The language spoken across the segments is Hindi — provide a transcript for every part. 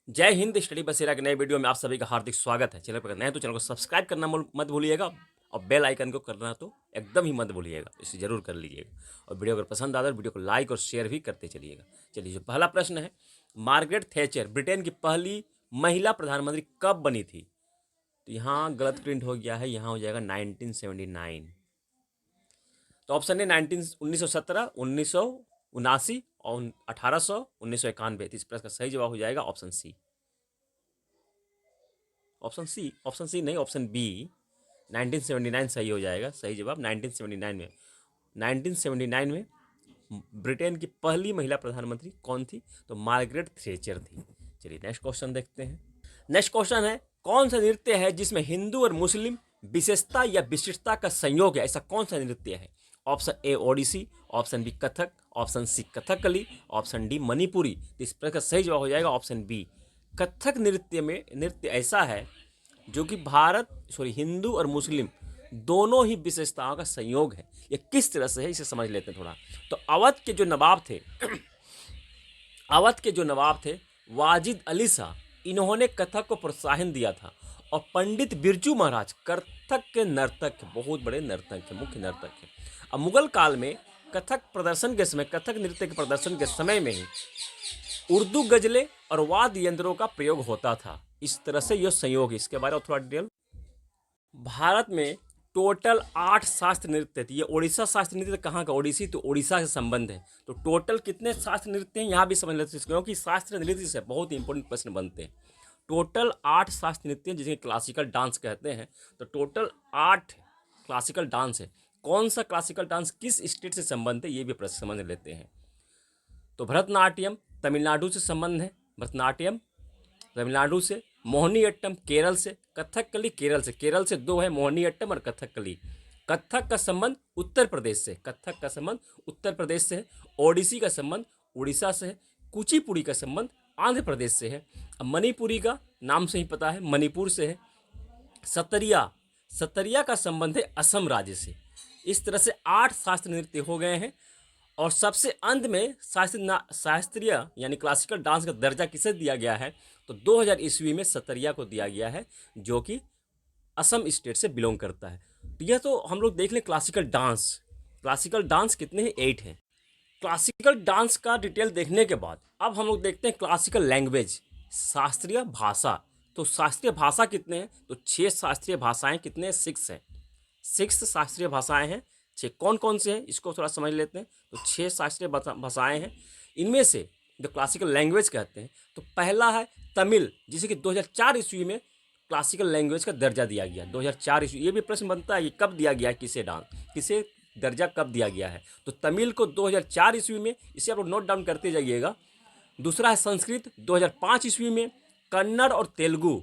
जय हिंद। स्टडी बसेरा के नए वीडियो में आप सभी का हार्दिक स्वागत है। चैनल पर नए तो चैनल को सब्सक्राइब करना मत भूलिएगा और बेल आइकन को करना तो एकदम ही मत भूलिएगा, इसे जरूर कर लीजिएगा। और वीडियो अगर पसंद आता है वीडियो को लाइक और शेयर भी करते चलिएगा। चलिए, जो पहला प्रश्न है, मार्गरेट थैचर ब्रिटेन की पहली महिला प्रधानमंत्री कब बनी थी? तो यहाँ गलत प्रिंट हो गया है, यहाँ हो जाएगा 1979। तो ऑप्शन है 1917, 1979 और 1800, 1991। इस प्रश्न का सही जवाब हो जाएगा ऑप्शन सी। ऑप्शन सी नहीं, ऑप्शन बी 1979 सही हो जाएगा। सही जवाब 1979 में। 1979 में ब्रिटेन की पहली महिला प्रधानमंत्री कौन थी? तो मार्गरेट थ्रेचर थी। चलिए नेक्स्ट क्वेश्चन देखते हैं। नेक्स्ट क्वेश्चन है, कौन सा नृत्य है जिसमें हिंदू और मुस्लिम विशेषता या विशिष्टता का संयोग है? ऐसा कौन सा नृत्य है? Option A Odissi, option B Kathak, option C Kathakali, option D Manipuri. तो इस प्रश्न का सही जवाब हो जाएगा ऑप्शन बी। कथक नृत्य ऐसा है जो कि हिंदू और मुस्लिम दोनों ही विशेषताओं का संयोग है। ये किस तरह से है इसे समझ लेते हैं थोड़ा। तो अवध के जो नवाब थे वाजिद अली शाह, इन्होंने कथक को प्रोत्साहन दिया था। और पंडित बिरजू महाराज कथक के नर्तक, बहुत बड़े नर्तक थे, मुख्य नर्तक थे। अब मुगल काल में कथक नृत्य के प्रदर्शन के समय में ही उर्दू गजलें और वाद्य यंत्रों का प्रयोग होता था। इस तरह से यह संयोग है। इसके बारे में थोड़ा डिटेल। भारत में टोटल 8 शास्त्र नृत्य थे। ये ओडिशा शास्त्र नृत्य कहाँ का? ओडिसी, तो ओडिशा से संबंध है। तो टोटल कितने शास्त्र नृत्य हैं यहाँ भी समझ लेते हैं, क्योंकि शास्त्र नृत्य से बहुत इंपॉर्टेंट प्रश्न बनते हैं। टोटल 8 शास्त्र नृत्य जिसे क्लासिकल डांस कहते हैं। तो टोटल 8 क्लासिकल डांस है। कौन सा क्लासिकल डांस किस स्टेट से संबंध है, ये भी प्रश्न समझ लेते हैं। तो भरतनाट्यम तमिलनाडु से संबंध है, भरतनाट्यम तमिलनाडु से। मोहिनीअट्टम केरल से। कथकली केरल से 2 है, मोहिनीअट्टम और कथकली। कथक का संबंध उत्तर प्रदेश से है। ओडिसी का संबंध उड़ीसा से है। कुचिपुड़ी का संबंध आंध्र प्रदेश से है। अब मणिपुरी का नाम से ही पता है, मणिपुर से है। सतरिया का संबंध है असम राज्य से। इस तरह से 8 शास्त्र नृत्य हो गए हैं। और सबसे अंत में शास्त्रीय यानी क्लासिकल डांस का दर्जा किसे दिया गया है? तो 2000 ईस्वी में सतरिया को दिया गया है, जो कि असम स्टेट से बिलोंग करता है। तो यह तो हम लोग देख लें क्लासिकल डांस कितने हैं? 8 हैं। क्लासिकल डांस का डिटेल देखने के बाद अब हम लोग देखते हैं क्लासिकल लैंग्वेज, शास्त्रीय भाषा। तो शास्त्रीय भाषा कितने हैं? तो 6 शास्त्रीय भाषाएं कितने हैं? 6 हैं। 6 शास्त्रीय भाषाएं हैं। 6 कौन कौन से हैं इसको थोड़ा समझ लेते हैं। तो 6 शास्त्रीय भाषाएं हैं। इनमें से जो क्लासिकल लैंग्वेज कहते हैं, तो पहला है तमिल, जिसे कि 2004 ईस्वी में क्लासिकल लैंग्वेज का दर्जा दिया गया। 2004 ईस्वी। ये भी प्रश्न बनता है कि कब दिया गया है, किसे दर्जा कब दिया गया है? तो तमिल को 2004 ईस्वी में, इसे आप लोग नोट डाउन करते जाइएगा। दूसरा है संस्कृत 2005 ईस्वी में। कन्नड़ और तेलुगु,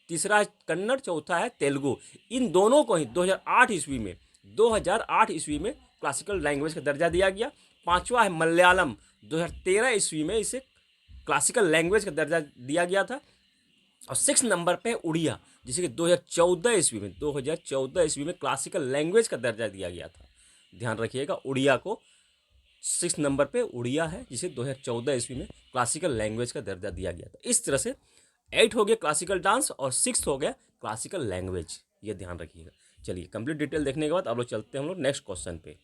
तीसरा है कन्नड़, चौथा है तेलुगु। इन दोनों को ही 2008 ईस्वी में क्लासिकल लैंग्वेज का दर्जा दिया गया। पांचवा है मलयालम, 2013 ईस्वी में इसे क्लासिकल लैंग्वेज का दर्जा दिया गया था। और 6 नंबर पे उड़िया, जिसे कि 2014 ईस्वी में क्लासिकल लैंग्वेज का दर्जा दिया गया था। ध्यान रखिएगा, उड़िया को 6 नंबर पे उड़िया है, जिसे 2014 ईस्वी में क्लासिकल लैंग्वेज का दर्जा दिया गया था। इस तरह से 8 हो गया क्लासिकल डांस और 6 हो गया क्लासिकल लैंग्वेज, ये ध्यान रखिएगा। चलिए, कंप्लीट डिटेल देखने के बाद अब लोग चलते हैं हम लोग नेक्स्ट क्वेश्चन पे।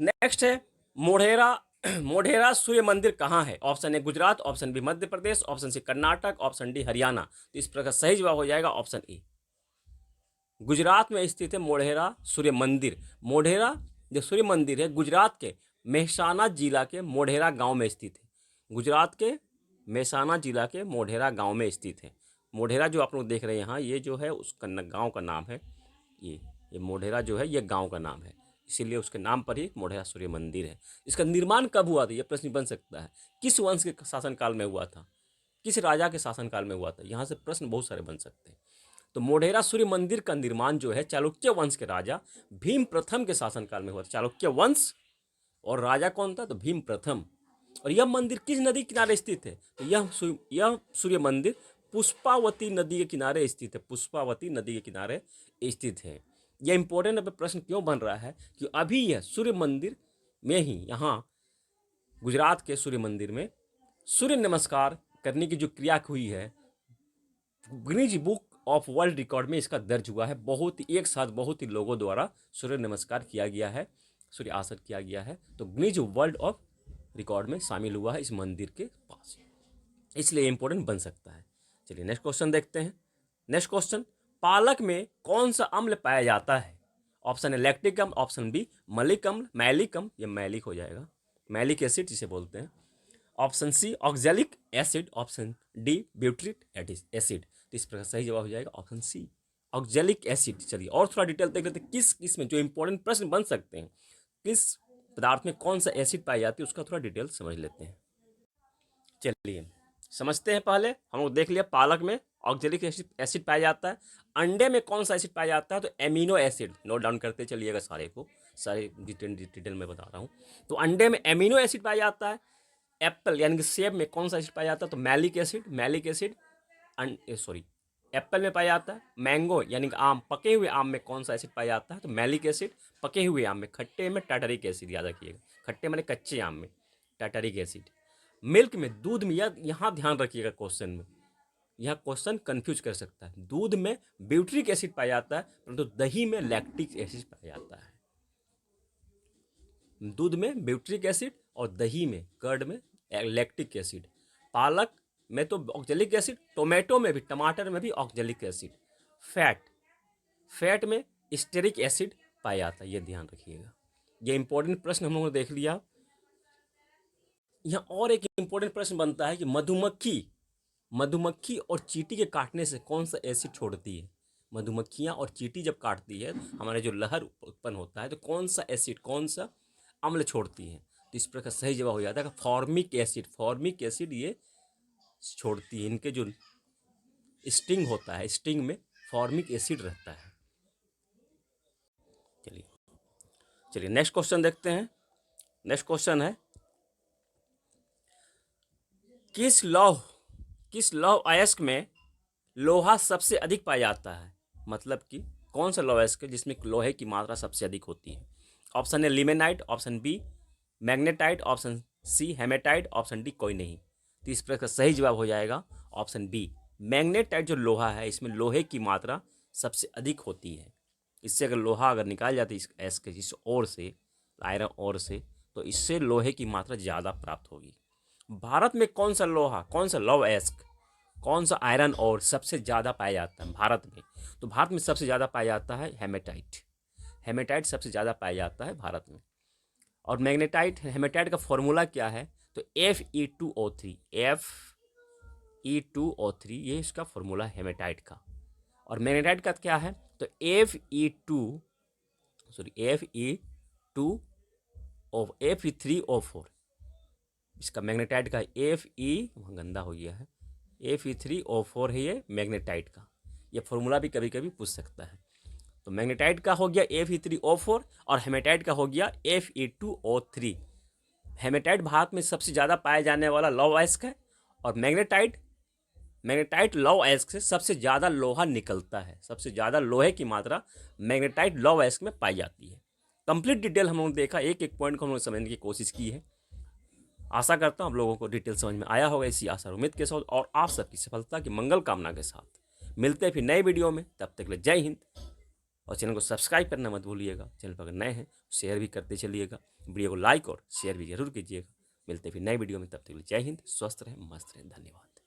नेक्स्ट है मोढेरा सूर्य मंदिर कहाँ है? Option A Gujarat, option B Madhya Pradesh, option C Karnataka, option D Haryana. तो इस प्रकार सही जवाब हो जाएगा ऑप्शन ए। गुजरात में स्थित है मोढेरा सूर्य मंदिर। मोढेरा जो सूर्य मंदिर है, गुजरात के मेहसाना जिला के मोढेरा गांव में स्थित है। गुजरात के मेहसाना जिला के मोढेरा गांव में स्थित है। मोढेरा जो आप लोग देख रहे हैं यहाँ, ये जो है उसका गांव का नाम है। ये मोढेरा जो है ये गांव का नाम है, इसीलिए उसके नाम पर ही मोढेरा सूर्य मंदिर है। इसका निर्माण कब हुआ था, यह प्रश्न बन सकता है। किस वंश के शासनकाल में हुआ था? किस राजा के शासनकाल में हुआ था? यहाँ से प्रश्न बहुत सारे बन सकते हैं। तो मोढेरा सूर्य मंदिर का निर्माण जो है चालुक्य वंश के राजा भीम प्रथम के शासनकाल में हुआ था। चालुक्य वंश, और राजा कौन था? तो भीम प्रथम। और यह मंदिर किस नदी के किनारे स्थित है? तो यह सूर्य मंदिर पुष्पावती नदी के किनारे स्थित है। पुष्पावती नदी के किनारे स्थित है। यह इंपॉर्टेंट प्रश्न क्यों बन रहा है कि अभी यह सूर्य मंदिर में ही, यहाँ गुजरात के सूर्य मंदिर में सूर्य नमस्कार करने की जो क्रिया हुई है, Guinness book of world record में इसका दर्ज हुआ है। बहुत ही एक साथ बहुत ही लोगों द्वारा सूर्य नमस्कार किया गया है, सूर्य आसन किया गया है, तो गिनीज वर्ल्ड ऑफ रिकॉर्ड में शामिल हुआ है इस मंदिर के पास, इसलिए इंपॉर्टेंट बन सकता है। चलिए नेक्स्ट क्वेश्चन देखते हैं। नेक्स्ट क्वेश्चन, पालक में कौन सा अम्ल पाया जाता है? ऑप्शन ए लैक्टिक अम्ल, ऑप्शन बी मलिक अम्ल, मैलिक अम्ल, ये मैलिक हो जाएगा, मैलिक एसिड जिसे बोलते हैं, option C oxalic acid, option D butyric acid. तो इस प्रकार सही जवाब हो जाएगा ऑप्शन सी ऑक्जेलिक एसिड। चलिए और थोड़ा डिटेल देख लेते हैं, किस में जो इंपॉर्टेंट प्रश्न बन सकते हैं, किस पदार्थ में कौन सा एसिड पाई जाती है, उसका थोड़ा डिटेल समझ लेते हैं। चलिए समझते हैं। पहले हम लोग देख लिया पालक में ऑक्जेलिक एसिड पाया जाता है। अंडे में कौन सा एसिड पाया जाता है? तो एमिनो एसिड। नोट डाउन करते चलिएगा सारे को, सारे डिटेल में बता रहा हूँ। तो अंडे में एमिनो एसिड पाया जाता है। एप्पल यानी कि सेब में कौन सा एसिड पाया जाता है? तो मैलिक एसिड सॉरी एप्पल में पाया जाता है। मैंगो यानी कि आम, पके हुए आम में कौन सा एसिड पाया जाता है? तो मैलिक एसिड। पके हुए आम में, खट्टे में टाटरिक एसिड, याद रखिएगा, खट्टे माने कच्चे आम में टाटरिक एसिड। मिल्क में, दूध में, यहाँ ध्यान रखिएगा क्वेश्चन में, यहाँ क्वेश्चन कंफ्यूज कर सकता है। दूध में ब्यूट्रिक एसिड पाया जाता है, परंतु दही में लैक्टिक एसिड पाया जाता है। दूध में ब्यूट्रिक एसिड और दही में, कर्ड में लैक्टिक एसिड। पालक में तो ऑक्जेलिक एसिड, टोमेटो में भी, टमाटर में भी ऑक्जेलिक एसिड। फैट में स्टेरिक एसिड पाया जाता है, ये ध्यान रखिएगा। ये इंपॉर्टेंट प्रश्न हम लोगों ने देख लिया। यहाँ और एक इंपॉर्टेंट प्रश्न बनता है कि मधुमक्खी और चींटी के काटने से कौन सा एसिड छोड़ती है? मधुमक्खियाँ और चींटी जब काटती है, हमारे जो लहर उत्पन्न होता है, तो कौन सा एसिड, कौन सा अम्ल छोड़ती है? तो इस प्रकार सही जवाब हो जाता है फॉर्मिक एसिड ये छोड़ती है। इनके जो स्टिंग होता है, स्टिंग में फॉर्मिक एसिड रहता है। चलिए नेक्स्ट क्वेश्चन देखते हैं। नेक्स्ट क्वेश्चन है, किस लौह अयस्क में लोहा सबसे अधिक पाया जाता है? मतलब कि कौन सा लौह अयस्क है जिसमें लोहे की मात्रा सबसे अधिक होती है? Option A limonite, option B magnetite, option C hematite, option D कोई नहीं। तो इस प्रकार सही जवाब हो जाएगा ऑप्शन बी मैग्नेटाइट। जो लोहा है, इसमें लोहे की मात्रा सबसे अधिक होती है। इससे अगर लोहा निकाल जाती है इस अयस्क के जिस ओर से, आयरन ओर से, तो इससे लोहे की मात्रा ज़्यादा प्राप्त होगी। भारत में कौन सा लौह अयस्क, कौन सा आयरन और सबसे ज़्यादा पाया जाता है भारत में? तो भारत में सबसे ज़्यादा पाया जाता है हेमेटाइट सबसे ज़्यादा पाया जाता है भारत में। और हेमेटाइट का फॉर्मूला क्या है? तो Fe2O3 ये इसका फॉर्मूला है हेमेटाइट का। और मैग्नेटाइट का क्या है? तो Fe3O4 इसका मैग्नेटाइट का गंदा हो गया है, Fe3O4 है ये मैग्नेटाइट का। ये फॉर्मूला भी कभी कभी पूछ सकता है। तो मैग्नेटाइट का हो गया Fe3O4 और हेमेटाइट का हो गया Fe2O3। हेमेटाइट भारत में सबसे ज़्यादा पाया जाने वाला लौह अयस्क है, और मैग्नेटाइट लौह अयस्क से सबसे ज़्यादा लोहा निकलता है। सबसे ज़्यादा लोहे की मात्रा मैग्नेटाइट लौह अयस्क में पाई जाती है। कंप्लीट डिटेल हम लोगों ने देखा, एक एक पॉइंट को हम लोग समझने की कोशिश की है। आशा करता हूँ आप लोगों को डिटेल समझ में आया होगा। इसी आशा और उम्मीद के साथ और आप सबकी सफलता की मंगल कामना के साथ मिलते हैं फिर नए वीडियो में। तब तक के लिए जय हिंद, और चैनल को सब्सक्राइब करना मत भूलिएगा। चैनल पर अगर नए हैं शेयर भी करते चलिएगा, वीडियो को लाइक और शेयर भी जरूर कीजिएगा। मिलते हैं फिर नए वीडियो में, तब तक के लिए जय हिंद, स्वस्थ रहें, मस्त रहें, धन्यवाद।